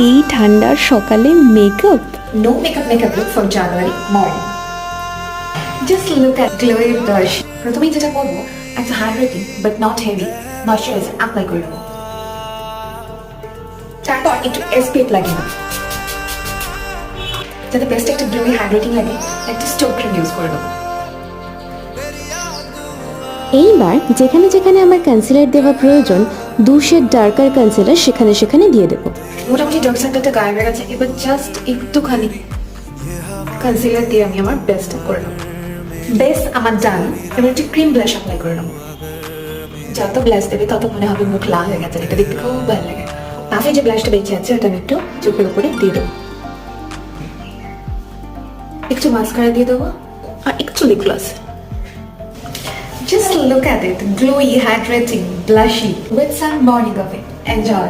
এই ঠান্ডার সকালে makeup? No makeup look for January morning. Just look at glowy blush. প্রথমেই যেটা করবো, একটা hydrating but not heavy moisturiser apply করে নেবো। তারপর একটু SPF লাগিয়ে নেবো। যাতে বেস্ট একটা গ্লোই হাইড্রেটিং লাগে, একটা স্টোক ক্রিম ইউজ করে নেবো। এইবার যেখানে যেখানে আমার কনসিলার দেওয়া প্রয়োজন 2 শেড ডার্কার কনসিলার সেখানে সেখানে দিয়ে দেবো। মোটামুটি ডার্ক সার্কেলটা গায়েব হয়ে গেছে, এবার জাস্ট একটুখানি কনসিলার দিয়ে আমি আমার বেস্ট করে নেবো। বেস আমার ডান, এবার একটু ক্রিম ব্লাশ অ্যাপ্লাই করে নেবো। যত ব্লাশ দেবে তত মনে হবে মুখ লাল হয়ে গেছে, এটা দেখতে খুব ভালো লাগে। পাশে যে ব্লাশটা বেঁচে আছে ওটা আমি একটু চোখের উপরে দিয়ে দেবো। একটু মাস্কারা দিয়ে দেবো আর একটু lip gloss. Just look at it, glowy, hydrating, blushy, with some morning of it. Enjoy.